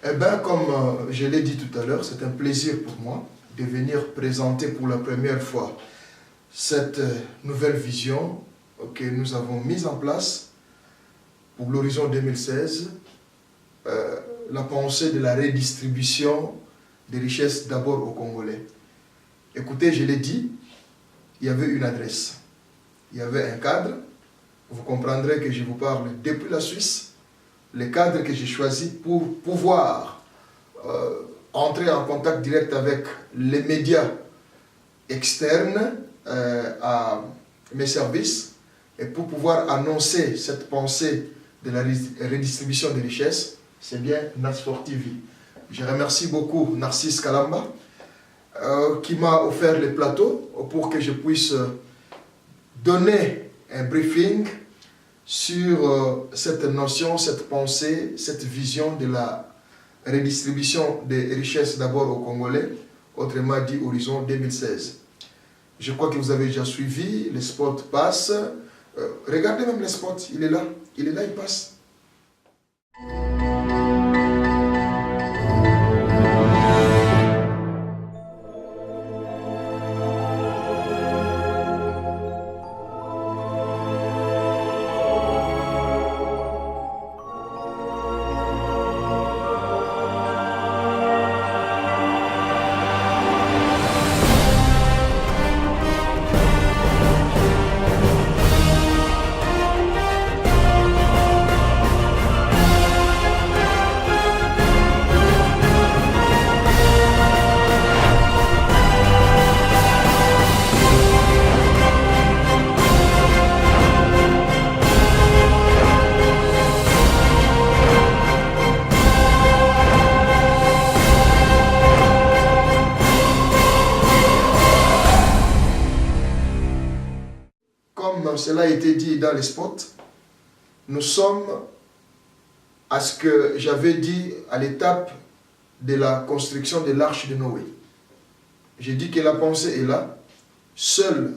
Eh bien, comme je l'ai dit tout à l'heure, c'est un plaisir pour moi de venir présenter pour la première fois cette nouvelle vision que nous avons mise en place pour l'horizon 2016, la pensée de la redistribution des richesses d'abord aux Congolais. Écoutez, je l'ai dit, il y avait une adresse, il y avait un cadre. Vous comprendrez que je vous parle depuis la Suisse, les cadres que j'ai choisis pour pouvoir entrer en contact direct avec les médias externes à mes services et pour pouvoir annoncer cette pensée de la redistribution des richesses, c'est bien Nasport TV. Je remercie beaucoup Narcisse Kalamba qui m'a offert le plateau pour que je puisse donner un briefing sur cette notion, cette pensée, cette vision de la redistribution des richesses d'abord aux Congolais, autrement dit Horizon 2016. Je crois que vous avez déjà suivi, les spots passent. Regardez même les spots, il est là, il passe. Comme cela a été dit dans les spots, nous sommes à ce que j'avais dit à l'étape de la construction de l'arche de Noé. J'ai dit que la pensée est là. Seul,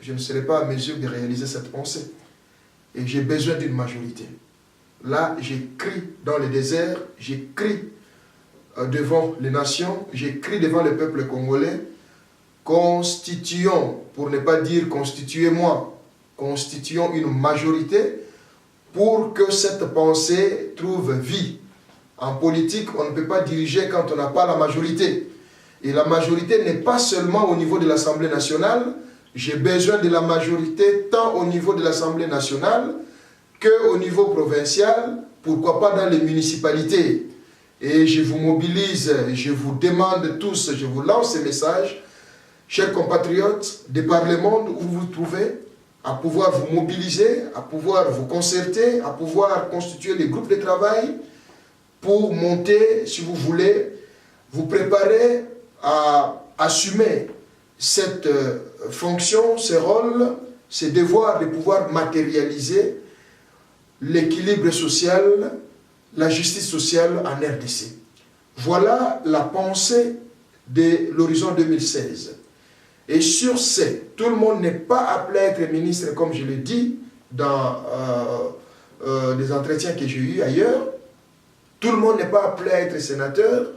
je ne serai pas à mesure de réaliser cette pensée. Et j'ai besoin d'une majorité. Là, j'ai crié dans le désert, j'ai crié devant les nations, j'ai crié devant le peuple congolais. Constituons, pour ne pas dire constituez-moi, constituons une majorité pour que cette pensée trouve vie. En politique, on ne peut pas diriger quand on n'a pas la majorité. Et la majorité n'est pas seulement au niveau de l'Assemblée nationale. J'ai besoin de la majorité tant au niveau de l'Assemblée nationale qu'au niveau provincial, pourquoi pas dans les municipalités. Et je vous mobilise, je vous demande tous, je vous lance ce message. Chers compatriotes de par le monde où vous vous trouvez, à pouvoir vous mobiliser, à pouvoir vous concerter, à pouvoir constituer des groupes de travail pour monter, si vous voulez, vous préparer à assumer cette fonction, ce rôle, ce devoir de pouvoir matérialiser l'équilibre social, la justice sociale en RDC. Voilà la pensée de l'horizon 2016. Et sur ce, tout le monde n'est pas appelé à être ministre, comme je l'ai dit dans des entretiens que j'ai eus ailleurs. Tout le monde n'est pas appelé à être sénateur.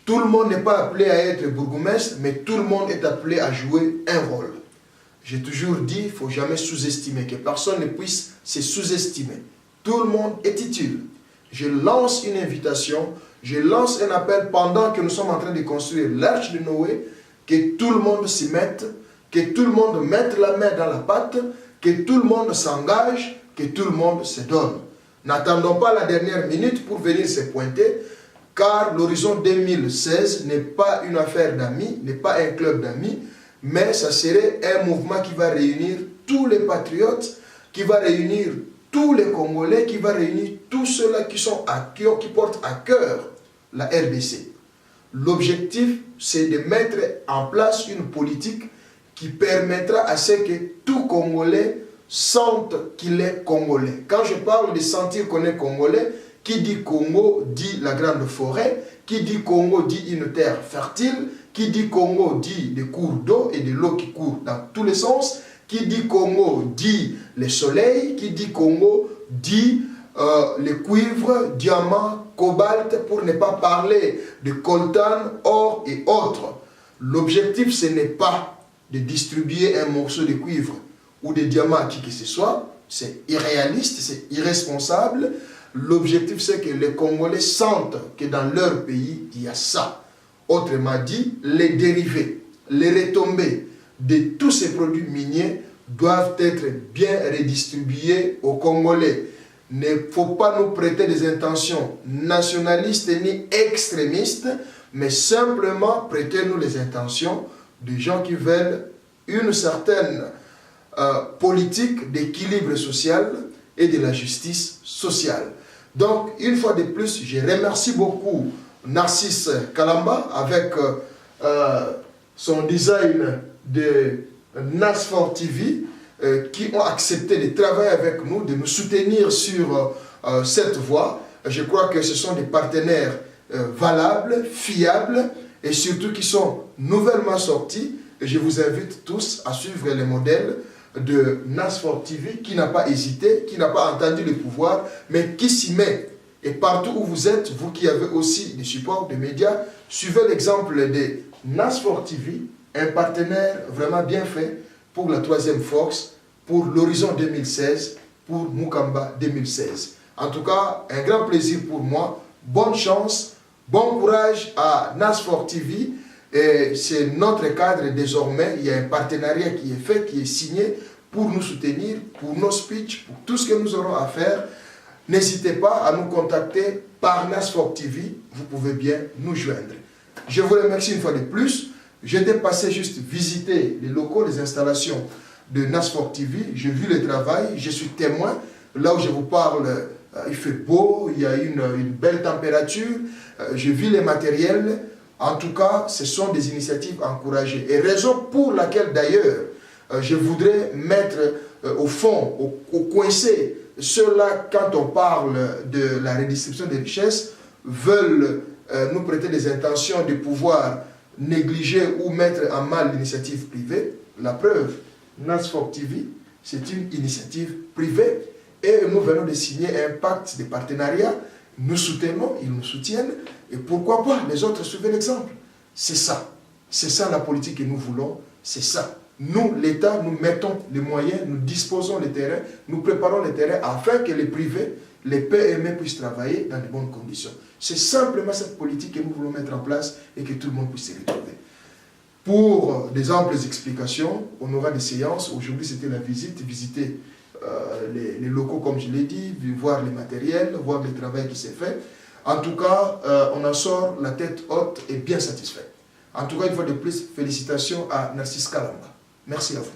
Tout le monde n'est pas appelé à être bourgmestre, mais tout le monde est appelé à jouer un rôle. J'ai toujours dit, il ne faut jamais sous-estimer, que personne ne puisse se sous-estimer. Tout le monde est utile. Je lance une invitation, je lance un appel pendant que nous sommes en train de construire l'arche de Noé, que tout le monde s'y mette, que tout le monde mette la main dans la pâte, que tout le monde s'engage, que tout le monde se donne. N'attendons pas la dernière minute pour venir se pointer, car l'horizon 2016 n'est pas une affaire d'amis, n'est pas un club d'amis, mais ça serait un mouvement qui va réunir tous les patriotes, qui va réunir tous les Congolais, qui va réunir tous ceux-là qui portent à cœur la RDC. L'objectif, c'est de mettre en place une politique qui permettra à ce que tout Congolais sente qu'il est Congolais. Quand je parle de sentir qu'on est Congolais, qui dit Congo dit la grande forêt, qui dit Congo dit une terre fertile, qui dit Congo dit des cours d'eau et de l'eau qui court dans tous les sens, qui dit Congo dit le soleil, qui dit Congo dit les cuivres, diamants, cobalt, pour ne pas parler de coltan, or et autres. L'objectif, ce n'est pas de distribuer un morceau de cuivre ou de diamant à qui que ce soit. C'est irréaliste, c'est irresponsable. L'objectif, c'est que les Congolais sentent que dans leur pays, il y a ça. Autrement dit, les dérivés, les retombées de tous ces produits miniers doivent être bien redistribués aux Congolais. Il ne faut pas nous prêter des intentions nationalistes ni extrémistes, mais simplement prêtez-nous les intentions de gens qui veulent une certaine politique d'équilibre social et de la justice sociale. Donc, une fois de plus, je remercie beaucoup Narcisse Kalamba avec son design de NASFOR TV qui ont accepté de travailler avec nous, de nous soutenir sur cette voie. Je crois que ce sont des partenaires valables, fiables et surtout qui sont nouvellement sortis. Et je vous invite tous à suivre les modèles de NASFOR TV qui n'a pas hésité, qui n'a pas entendu le pouvoir, mais qui s'y met. Et partout où vous êtes, vous qui avez aussi des supports de médias, suivez l'exemple de NASFOR TV, un partenaire vraiment bien fait pour la troisième force, pour l'horizon 2016, pour Mukamba 2016. En tout cas, un grand plaisir pour moi. Bonne chance, bon courage à NASFOR TV. Et c'est notre cadre désormais. Il y a un partenariat qui est fait, qui est signé pour nous soutenir, pour nos speeches, pour tout ce que nous aurons à faire. N'hésitez pas à nous contacter par NASFOR TV. Vous pouvez bien nous joindre. Je vous remercie une fois de plus. J'étais passé juste visiter les locaux, les installations de NASFOR TV. J'ai vu le travail, je suis témoin. Là où je vous parle, il fait beau, il y a une belle température. J'ai vu les matériels. En tout cas, ce sont des initiatives encouragées. Et raison pour laquelle d'ailleurs, je voudrais mettre au fond, au coincé, ceux-là, quand on parle de la redistribution des richesses, veulent nous prêter des intentions de pouvoir négliger ou mettre en mal l'initiative privée. La preuve, NASFOR TV, c'est une initiative privée et nous venons de signer un pacte de partenariat. Nous soutenons, ils nous soutiennent et pourquoi pas les autres suivent l'exemple. C'est ça la politique que nous voulons, c'est ça. Nous, l'État, nous mettons les moyens, nous disposons les terrains, nous préparons les terrains afin que les privés, les PME puissent travailler dans de bonnes conditions. C'est simplement cette politique que nous voulons mettre en place et que tout le monde puisse se retrouver. Pour des amples explications, on aura des séances. Aujourd'hui, c'était la visite, visiter les locaux comme je l'ai dit, voir les matériels, voir le travail qui s'est fait. En tout cas, on en sort la tête haute et bien satisfait. En tout cas, une fois de plus, félicitations à Narcisse Kalamba. Merci à vous.